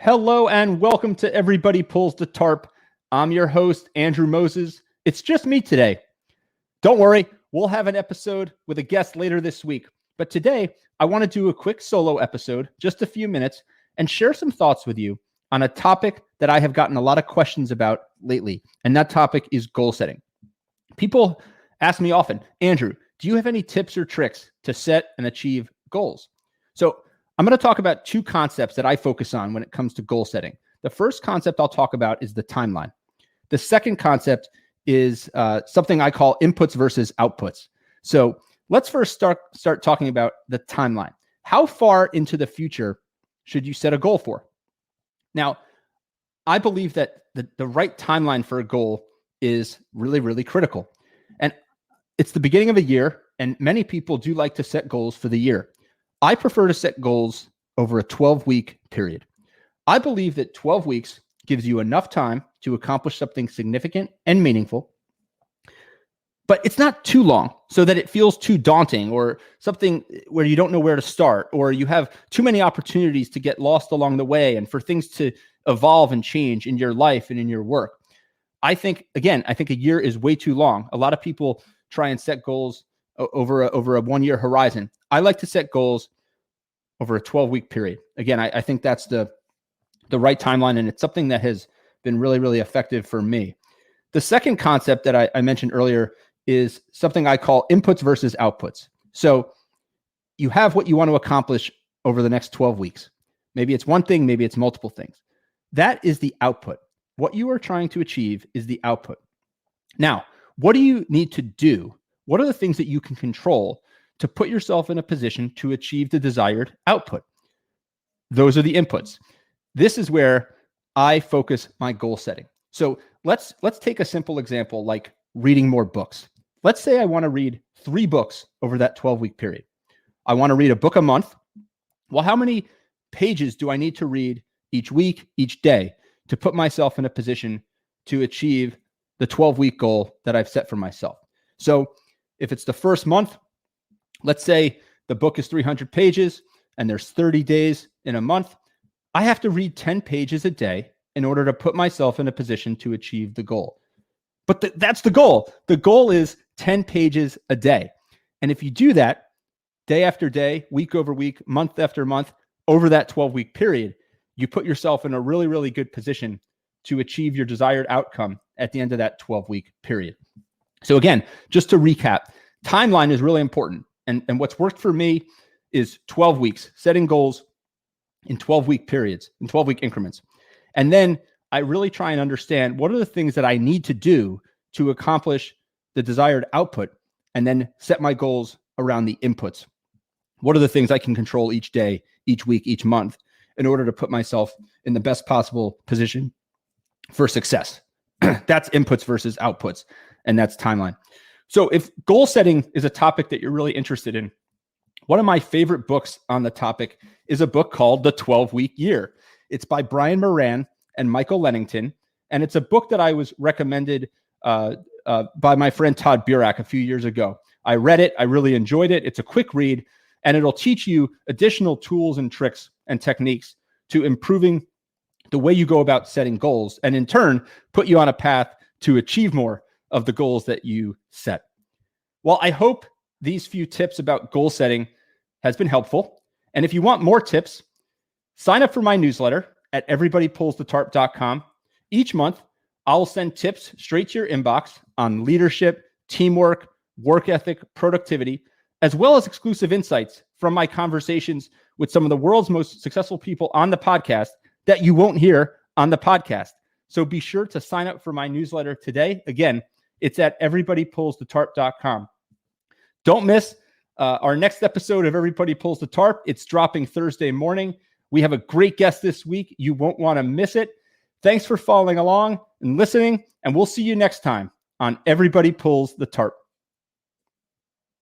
Hello and welcome to Everybody Pulls the Tarp. I'm your host, Andrew Moses. It's just me today. Don't worry, we'll have an episode with a guest later this week. But today, I want to do a quick solo episode, just a few minutes, and share some thoughts with you on a topic that I have gotten a lot of questions about lately. And that topic is goal setting. People ask me often, Andrew, do you have any tips or tricks to set and achieve goals? So I'm going to talk about two concepts that I focus on when it comes to goal setting. The first concept I'll talk about is the timeline. The second concept is something I call inputs versus outputs. So let's first start talking about the timeline. How far into the future should you set a goal for? Now, I believe that the right timeline for a goal is really, really critical. And it's the beginning of a year, and many people do like to set goals for the year. I prefer to set goals over a 12-week period. I believe that 12 weeks gives you enough time to accomplish something significant and meaningful, but it's not too long so that it feels too daunting or something where you don't know where to start, or you have too many opportunities to get lost along the way and for things to evolve and change in your life and in your work. I think a year is way too long. A lot of people try and set goals over a 1 year horizon. I like to set goals over a 12-week period. Again, I think that's the right timeline, and it's something that has been really, really effective for me. The second concept that I mentioned earlier is something I call inputs versus outputs. So you have what you want to accomplish over the next 12 weeks. Maybe it's one thing, maybe it's multiple things. That is the output. What you are trying to achieve is the output. Now, what do you need to do? What are the things that you can control to put yourself in a position to achieve the desired output? Those are the inputs. This is where I focus my goal setting. So let's take a simple example like reading more books. Let's say I want to read 3 books over that 12-week period. I want to read a book a month. Well, how many pages do I need to read each week, each day, to put myself in a position to achieve the 12-week goal that I've set for myself? So if it's the first month, let's say the book is 300 pages and there's 30 days in a month, I have to read 10 pages a day in order to put myself in a position to achieve the goal. But that's the goal. The goal is 10 pages a day. And if you do that day after day, week over week, month after month, over that 12-week period, you put yourself in a really, really good position to achieve your desired outcome at the end of that 12-week period. So again, just to recap, timeline is really important. And what's worked for me is 12 weeks, setting goals in 12-week periods, in 12-week increments. And then I really try and understand what are the things that I need to do to accomplish the desired output, and then set my goals around the inputs. What are the things I can control each day, each week, each month in order to put myself in the best possible position for success? That's inputs versus outputs, and that's timeline. So if goal setting is a topic that you're really interested in, one of my favorite books on the topic is a book called The 12-Week Year. It's by Brian Moran and Michael Lennington, and it's a book that I was recommended by my friend Todd Burak a few years ago. I read it. I really enjoyed it. It's a quick read, and it'll teach you additional tools and tricks and techniques to improving the way you go about setting goals, and in turn, put you on a path to achieve more of the goals that you set. Well, I hope these few tips about goal setting has been helpful. And if you want more tips, sign up for my newsletter at everybodypullsthetarp.com. Each month, I'll send tips straight to your inbox on leadership, teamwork, work ethic, productivity, as well as exclusive insights from my conversations with some of the world's most successful people on the podcast that you won't hear on the podcast. So be sure to sign up for my newsletter today. Again, it's at everybodypullsthetarp.com. Don't miss our next episode of Everybody Pulls the Tarp. It's dropping Thursday morning. We have a great guest this week. You won't want to miss it. Thanks for following along and listening, and we'll see you next time on Everybody Pulls the Tarp.